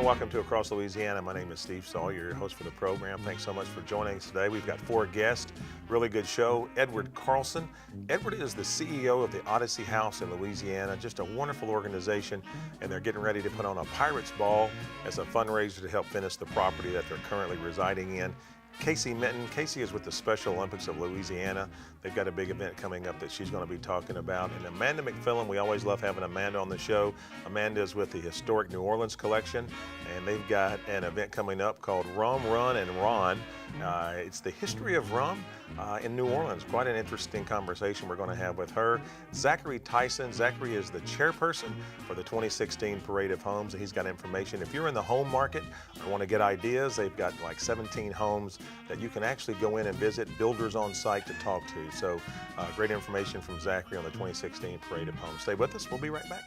welcome to Across Louisiana. My name is Steve Sawyer, your host for the program. Thanks so much for joining us today. We've got 4 guests, really good show. Edward Carlson. Edward is the CEO of the Odyssey House in Louisiana, just a wonderful organization, and they're getting ready to put on a Pirates Ball as a fundraiser to help finish the property that they're currently residing in. Casey Minton. Casey is with the Special Olympics of Louisiana. They've got a big event coming up that she's going to be talking about. And Amanda McFillin, we always love having Amanda on the show. Amanda is with the Historic New Orleans Collection, and they've got an event coming up called Rum Rum Ron. It's the history of rum in New Orleans. Quite an interesting conversation we're going to have with her. Zachary Tyson. Zachary is the chairperson for the 2016 Parade of Homes, and he's got information. If you're in the home market or want to get ideas, they've got like 17 homes that you can actually go in and visit, builders on site to talk to. So great information from Zachary on the 2016 Parade of Homes. Stay with us. We'll be right back.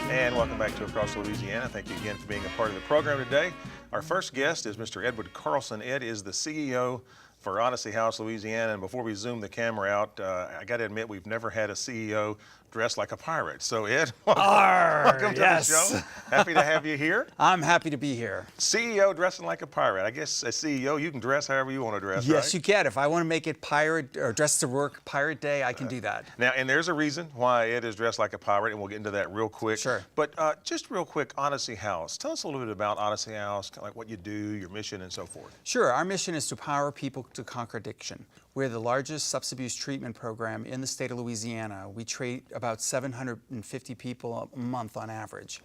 And welcome back to Across Louisiana. Thank you again for being a part of the program today. Our first guest is Mr. Edward Carlson. Ed is the CEO for Odyssey House, Louisiana. And before we zoom the camera out, I got to admit, we've never had a CEO dressed like a pirate. So Ed, welcome to the show. Happy to have you here. I'm happy to be here. CEO dressing like a pirate. I guess as CEO, you can dress however you want to dress, Yes, right? you can. If I want to make it pirate or dress to work pirate day, I can do that. Now, and there's a reason why Ed is dressed like a pirate, and we'll get into that real quick. Sure. But just real quick, Odyssey House. Tell us a little bit about Odyssey House, kind of like what you do, your mission, and so forth. Sure. Our mission is to empower people to conquer addiction. We're the largest substance abuse treatment program in the state of Louisiana. We treat about 750 people a month on average.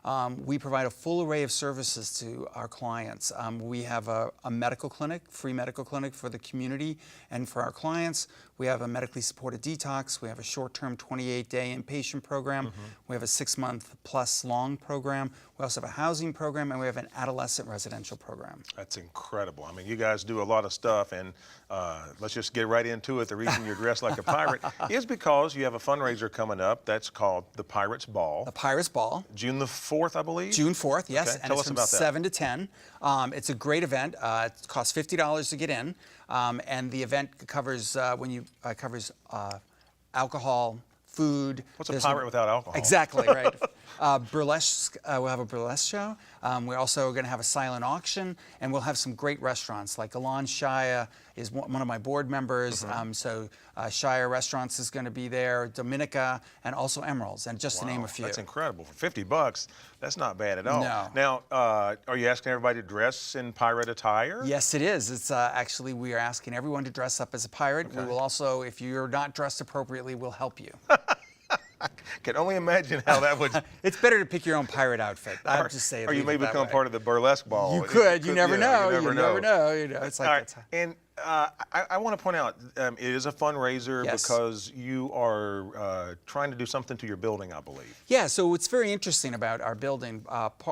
Wow. We provide a full array of services to our clients. We have a medical clinic, free medical clinic for the community and for our clients. We have a medically supported detox. We have a short-term 28-day inpatient program. We have a 6-month plus long program. We also have a housing program, and we have an adolescent residential program. That's incredible. I mean, you guys do a lot of stuff, and let's just get right into it. The reason you're dressed like a pirate is because you have a fundraiser coming up that's called the Pirates Ball. The Pirates Ball. June the 4th, I believe? June 4th, yes. Okay. And Tell it's us from about that. 7 to 10. It's a great event. It costs $50 to get in. And the event covers alcohol, food. What's a pirate without alcohol? Exactly, right. Burlesque, we'll have a burlesque show. We're also going to have a silent auction, and we'll have some great restaurants, like Alon Shia is one of my board members. So Shia Restaurants is going to be there, Dominica, and also Emeralds, and just to name a few. That's incredible. For $50, that's not bad at all. No. Now, are you asking everybody to dress in pirate attire? Yes, it is. It's actually, we are asking everyone to dress up as a pirate. Okay. We will also, if you're not dressed appropriately, we'll help you. I can only imagine how that would... It's better to pick your own pirate outfit. I'll just say it. Or you may become part of the burlesque ball. You could. You never know. You never know. You know, it's like all right. And I want to point out, it is a fundraiser because you are trying to do something to your building, I believe. Yeah, so what's very interesting about our building,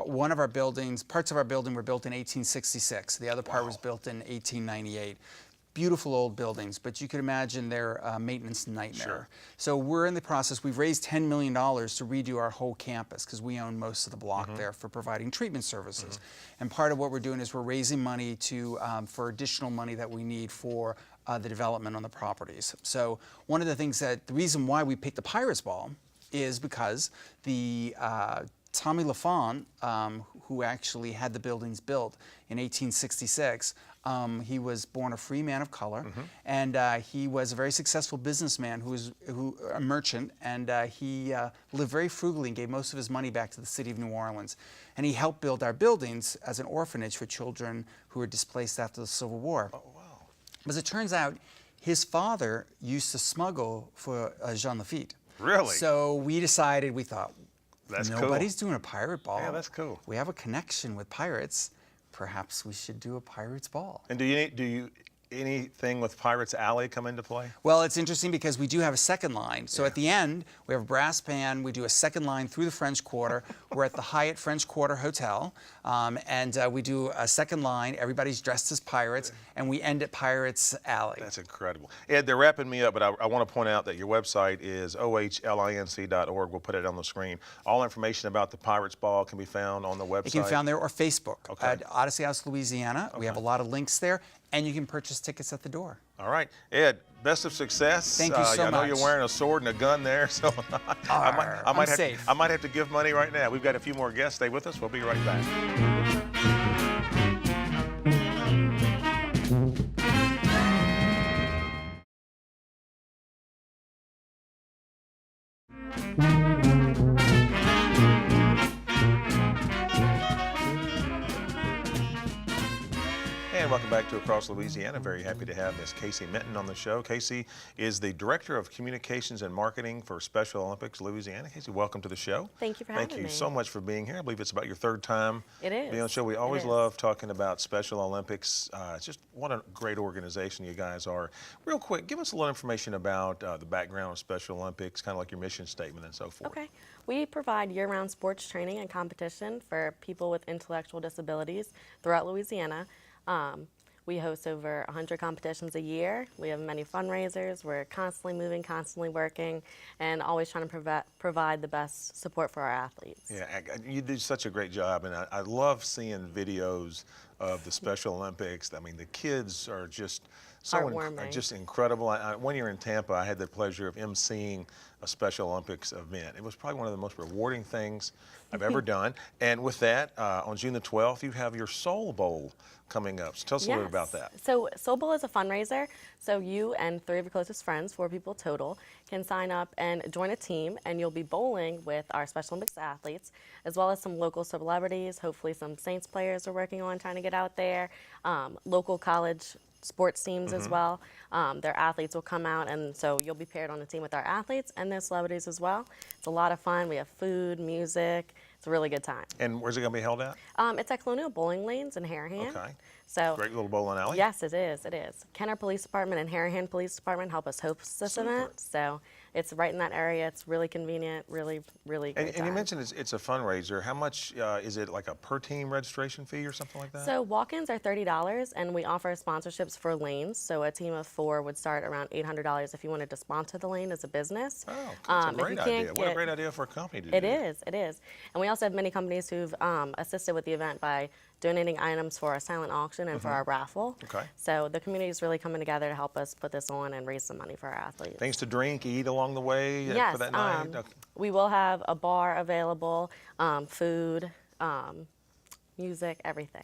one of our buildings, parts of our building were built in 1866. The other part was built in 1898. Beautiful old buildings, but you can imagine they're a maintenance nightmare. Sure. So we're in the process, we've raised $10 million to redo our whole campus because we own most of the block there for providing treatment services. And part of what we're doing is we're raising money to, for additional money that we need for the development on the properties. So one of the things the reason why we picked the Pirates Ball is because the Tommy LaFont, who actually had the buildings built in 1866, he was born a free man of color, and he was a very successful businessman a merchant, and he lived very frugally and gave most of his money back to the city of New Orleans. And he helped build our buildings as an orphanage for children who were displaced after the Civil War. Oh, wow. But as it turns out, his father used to smuggle for Jean Lafitte. Really? So we decided, we thought, that's nobody's doing a pirate ball. Yeah, that's cool. We have a connection with pirates. Perhaps we should do a Pirates Ball. And do you anything with Pirates Alley come into play? Well, it's interesting because we do have a second line. So at the end, we have a brass band. We do a second line through the French Quarter. We're at the Hyatt French Quarter Hotel, and we do a second line. Everybody's dressed as pirates, and we end at Pirates Alley. That's incredible. Ed, they're wrapping me up, but I want to point out that your website is ohlinc.org. We'll put it on the screen. All information about the Pirates Ball can be found on the website. It can be found there or Facebook Okay. at Odyssey House, Louisiana. We have a lot of links there, and you can purchase tickets at the door. All right, Ed, best of success. Thank you so much. I know you're wearing a sword and a gun there, so I'm safe. I might have to give money right now. We've got a few more guests. Stay with us. We'll be right back. And welcome back to Across Louisiana. Very happy to have Miss Casey Minton on the show. Casey is the Director of Communications and Marketing for Special Olympics Louisiana. Casey, welcome to the show. Thank you for having me. Thank you so much for being here. I believe it's about your third time It is. being on the show. We always love talking about Special Olympics. It's just what a great organization you guys are. Real quick, give us a little information about the background of Special Olympics, kind of like your mission statement and so forth. Okay. We provide year-round sports training and competition for people with intellectual disabilities throughout Louisiana. We host over 100 competitions a year. We have many fundraisers. We're constantly moving, constantly working, and always trying to provide the best support for our athletes. Yeah, you do such a great job, and I love seeing videos of the Special Olympics. I mean, the kids are just Heartwarming. just incredible. One year in Tampa, I had the pleasure of emceeing a Special Olympics event. It was probably one of the most rewarding things I've ever done. And with that, on June the 12th, you have your Soul Bowl coming up. So tell us a little bit about that. So Soul Bowl is a fundraiser. So you and 3 of your closest friends, 4 people total, can sign up and join a team, and you'll be bowling with our Special Olympics athletes, as well as some local celebrities. Hopefully some Saints players are working on trying to get out there. Local college sports teams as well. Their athletes will come out, and so you'll be paired on a team with our athletes and their celebrities as well. It's a lot of fun. We have food, music. It's a really good time. And where's it going to be held at? It's at Colonial Bowling Lanes in Harahan. Okay. So Great little bowling alley. yes, it is. It is. Kenner Police Department and Harahan Police Department help us host this event. So it's right in that area. It's really convenient. Really, really great And you time. mentioned it's a fundraiser. How much is it, like a per team registration fee or something like that? So walk-ins are $30, and we offer sponsorships for lanes. So a team of 4 would start around $800 if you wanted to sponsor the lane as a business. Oh, that's a If great you idea. can't What a get- great idea for a company to do. It is, it is. And we also have many companies who've assisted with the event by donating items for our silent auction and for our raffle. Okay. So the community is really coming together to help us put this on and raise some money for our athletes. Things to drink, eat along the way Yes, for that night? Okay. we will have a bar available, food, music, everything.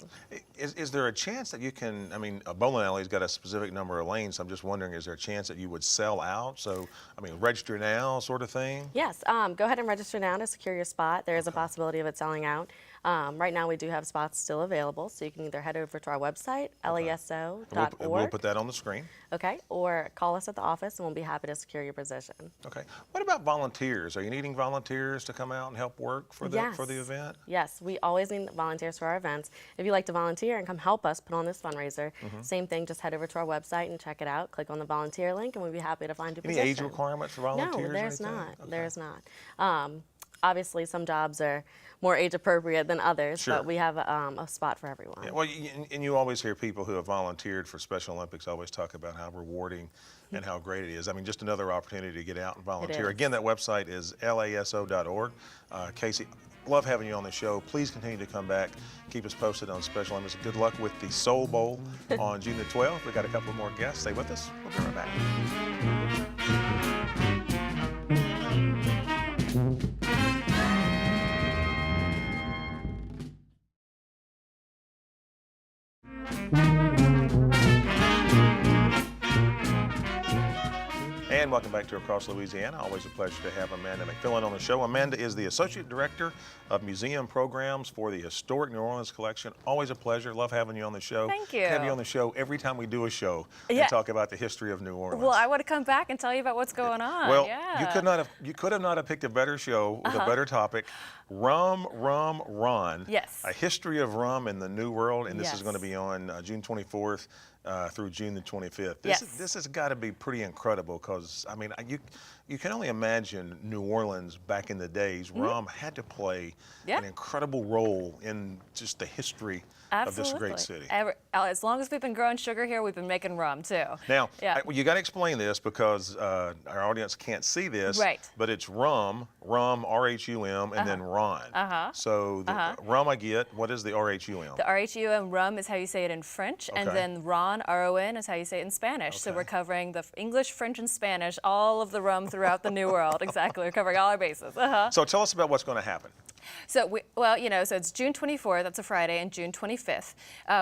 Is there a chance that you can, I mean, a bowling alley's got a specific number of lanes, so I'm just wondering, is there a chance that you would sell out? So, I mean, register now sort of thing? Yes, go ahead and register now to secure your spot. There is a possibility of it selling out. Right now we do have spots still available, so you can either head over to our website, laso.org. We'll put that on the screen. Okay, or call us at the office and we'll be happy to secure your position. Okay. What about volunteers? Are you needing volunteers to come out and help work for the event? Yes, we always need volunteers for our events. If you'd like to volunteer and come help us put on this fundraiser, same thing, just head over to our website and check it out. Click on the volunteer link and we'd be happy to find you a Any position. age requirements for volunteers? No, or there's anything? not. Okay. There's not. Obviously, some jobs are more age appropriate than others, Sure. but we have a spot for everyone. Yeah, well, and you always hear people who have volunteered for Special Olympics always talk about how rewarding and how great it is. I mean, just another opportunity to get out and volunteer. is. Again, that website is laso.org. Casey, love having you on the show. Please continue to come back. Keep us posted on Special Olympics. Good luck with the Soul Bowl on June the 12th. We've got a couple more guests. Stay with us. We'll be right back. And welcome back to Across Louisiana. Always a pleasure to have Amanda McFillan on the show. Amanda is the Associate Director of Museum Programs for the Historic New Orleans Collection. Always a pleasure. Love having you on the show. Thank you. Have you on the show every time we do a show and Yeah. talk about the history of New Orleans. Well, I would have come back and tell you about what's going on. Well, yeah. you could have not picked a better show with a better topic. Rum Rum Ron. Yes. A history of rum in the New World, and this is Yes. going to be on June 24th through June the 25th. Yes. This has got to be pretty incredible because, I mean, you can only imagine New Orleans back in the days. Rum had to play Yeah. an incredible role in just the history of this great city. As long as we've been growing sugar here, we've been making rum too. Now, Yeah. you got to explain this because our audience can't see this. Right. But it's rum, R-H-U-M, and then Ron. So the rum I get. What is the R-H-U-M? The R-H-U-M, rum, is how you say it in French, and Okay. then Ron, R-O-N, is how you say it in Spanish. So Okay. we're covering the English, French, and Spanish, all of the rum throughout the New World. Exactly, we're covering all our bases. So tell us about what's going to happen. So so it's June 24th, that's a Friday, and June 25th.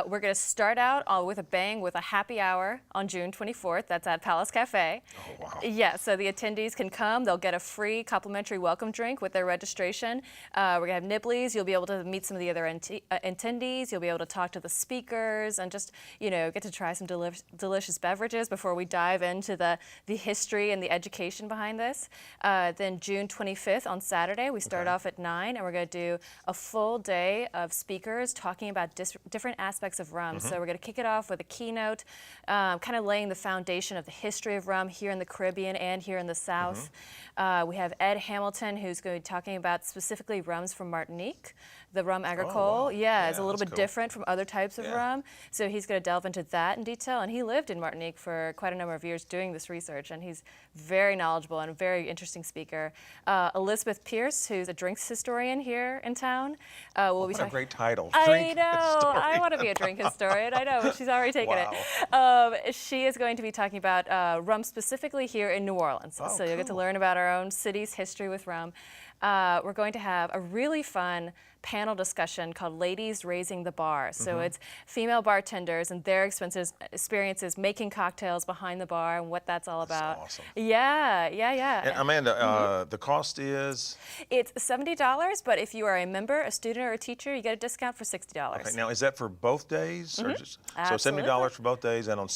We're going to start out with a bang with a happy hour on June 24th. That's at Palace Cafe. Oh, wow. Yeah, so the attendees can come. They'll get a free complimentary welcome drink with their registration. We're going to have nibblies. You'll be able to meet some of the other attendees. You'll be able to talk to the speakers and just, get to try some delicious beverages before we dive into the history and the education behind this. Then June 25th on Saturday, we start off at 9, and we're going to do a full day of speakers talking about different aspects of rum. So we're going to kick it off with a keynote, kind of laying the foundation of the history of rum here in the Caribbean and here in the South. We have Ed Hamilton, who's going to be talking about specifically rums from Martinique. The rum agricole, wow. yeah, is a little that's bit cool. different from other types of Yeah. rum. So he's going to delve into that in detail. And he lived in Martinique for quite a number of years doing this research. And he's very knowledgeable and a very interesting speaker. Elizabeth Pierce, who's a drinks historian here in town, will be What a talking. great title. I Drink know. I historian. want to be a drink historian. I know, but she's already taken Wow. it. She is going to be talking about rum specifically here in New Orleans. Oh, So you'll get to cool. learn about our own city's history with rum. We're going to have a really fun panel discussion called Ladies Raising the Bar. So it's female bartenders and their experiences making cocktails behind the bar and what that's all about. awesome. Yeah. And Amanda, the cost is? It's $70, but if you are a member, a student, or a teacher, you get a discount for $60. Okay, now is that for both days? Or just, so Absolutely. $70 for both days, and on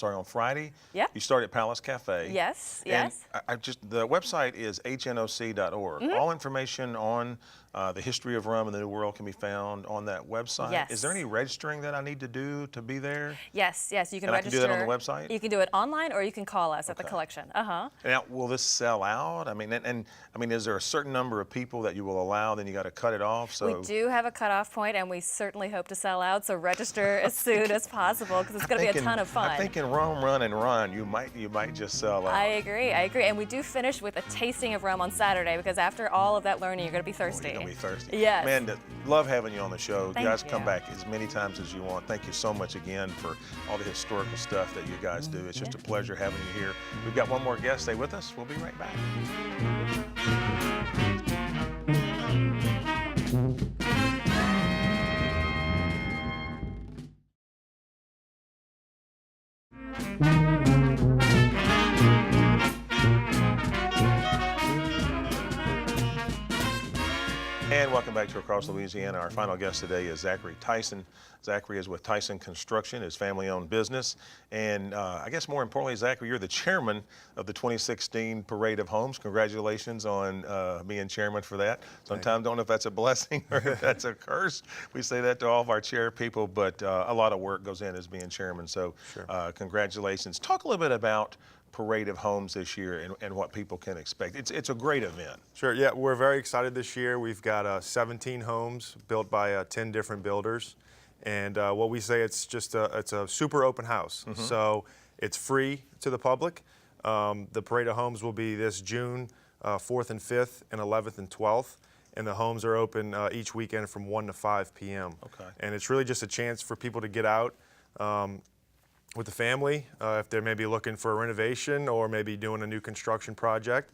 on Friday, Yeah. you start at Palace Cafe. Yes, And yes. the website is hnoc.org. All information on the history of rum in the New World can be found on that website. Yes. Is there any registering that I need to do to be there? Yes, you can And I can register. do that on the website? You can do it online, or you can call us at the Okay. collection. Now, will this sell out? I mean, is there a certain number of people that you will allow? Then you got to cut it off. So We do have a cutoff point, and we certainly hope to sell out. So register as soon as possible because it's going to be a ton of fun. I think in Rum Run and Ron, you might just sell out. I agree, and we do finish with a tasting of rum on Saturday because after all of that learning, you're going to be thirsty. You're gonna be thirsty. Yes. Man, love having you on the show. Thank You guys come you. back as many times as you want. Thank you so much again for all the historical stuff that you guys do. It's just a pleasure having you here. We've got one more guest. Stay with us. We'll be right back. And welcome back to Across Louisiana. Our final guest today is Zachary Tyson. Zachary is with Tyson Construction, his family-owned business. And I guess more importantly, Zachary, you're the chairman of the 2016 Parade of Homes. Congratulations on being chairman for that. Sometimes don't know if that's a blessing or if that's a curse. We say that to all of our chair people, but a lot of work goes in as being chairman. So congratulations. Talk a little bit about Parade of Homes this year and what people can expect. It's a great event. Sure, yeah, we're very excited this year. We've got 17 homes built by 10 different builders. And what we say, it's a super open house. So it's free to the public. The Parade of Homes will be this June 4th and 5th and 11th and 12th. And the homes are open each weekend from 1 to 5 p.m. Okay. And it's really just a chance for people to get out with the family, if they're maybe looking for a renovation or maybe doing a new construction project,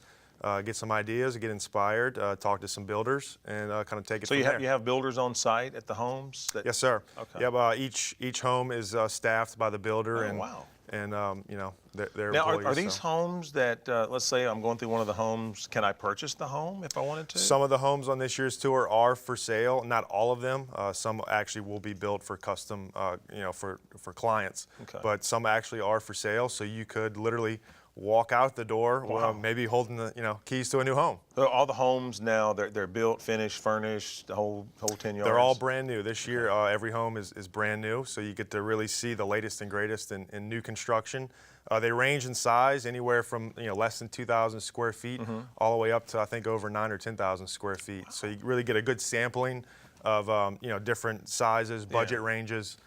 get some ideas, get inspired, talk to some builders, and kind of take it So from there. you have builders on site at the homes? Yes, sir. Okay. Yeah, each home is staffed by the builder, Oh, and wow. and their Now, employees. are these so. homes that, let's say I'm going through one of the homes, can I purchase the home if I wanted to? Some of the homes on this year's tour are for sale. Not all of them. Some actually will be built for custom, for clients. Okay. But some actually are for sale. So you could literally walk out the door, maybe holding the keys to a new home. So all the homes now, they're built, finished, furnished, the whole 10 yards? They're all brand new. This year, every home is brand new, so you get to really see the latest and greatest in new construction. They range in size anywhere from less than 2,000 square feet all the way up to I think over 9,000 or 10,000 square feet. So you really get a good sampling of different sizes, budget ranges,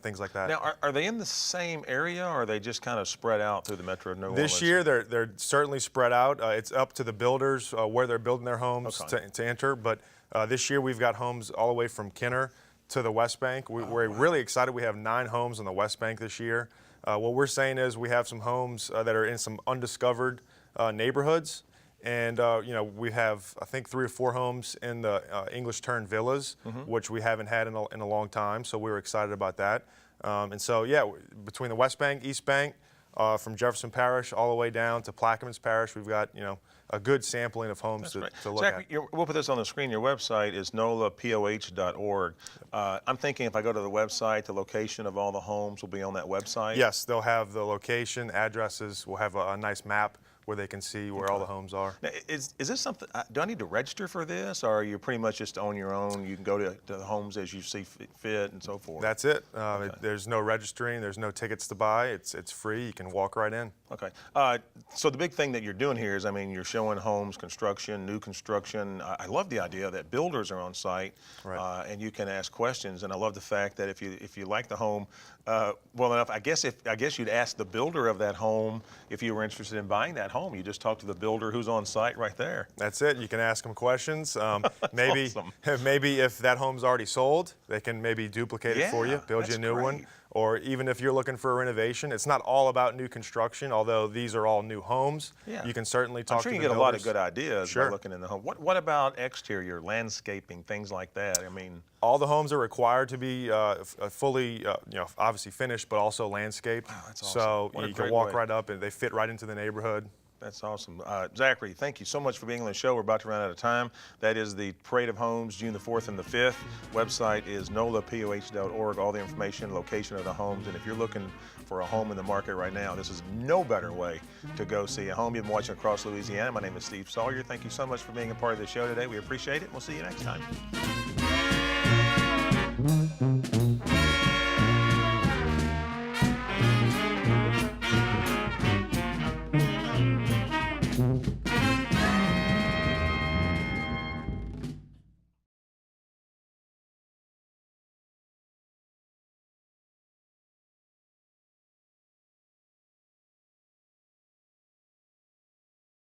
things like that. Now, are they in the same area, or are they just kind of spread out through the metro of New Orleans? This year, they're certainly spread out. It's up to the builders where they're building their homes to enter. But this year, we've got homes all the way from Kenner to the West Bank. We're really excited. We have 9 homes on the West Bank this year. What we're saying is we have some homes that are in some undiscovered neighborhoods. And, we have, I think, 3 or 4 homes in the English Turn Villas, which we haven't had in a long time. So we were excited about that. And so, yeah, between the West Bank, East Bank, from Jefferson Parish all the way down to Plaquemines Parish, we've got, a good sampling of homes to look Zachary, at. we'll put this on the screen. Your website is nolapoh.org. I'm thinking if I go to the website, the location of all the homes will be on that website? Yes, they'll have the location, addresses. We'll have a nice map where they can see where all the homes are. Now, is this something, do I need to register for this, or are you pretty much just on your own? You can go to the homes as you see fit and so forth? That's it. There's no registering. There's no tickets to buy. It's free. You can walk right in. Okay. So the big thing that you're doing here is, you're showing homes, construction, new construction. I love the idea that builders are on site, and you can ask questions. And I love the fact that if you like the home well enough, I guess you'd ask the builder of that home if you were interested in buying that home. You just talk to the builder who's on site right there. That's it. You can ask them questions. Maybe awesome. maybe if that home's already sold, they can maybe duplicate it for you, build you a new one. Or even if you're looking for a renovation, it's not all about new construction, although these are all new homes. Yeah. You can certainly talk to the I'm sure you get a lot of good ideas by Sure. looking in the home. What about exterior, landscaping, things like that? All the homes are required to be fully, obviously finished, but also landscaped. Wow, that's awesome. So What a you can great walk way. right up and they fit right into the neighborhood. That's awesome. Zachary, thank you so much for being on the show. We're about to run out of time. That is the Parade of Homes, June the 4th and the 5th. Website is nolapoh.org. All the information, location of the homes. And if you're looking for a home in the market right now, this is no better way to go see a home. You've been watching Across Louisiana. My name is Steve Sawyer. Thank you so much for being a part of the show today. We appreciate it. We'll see you next time.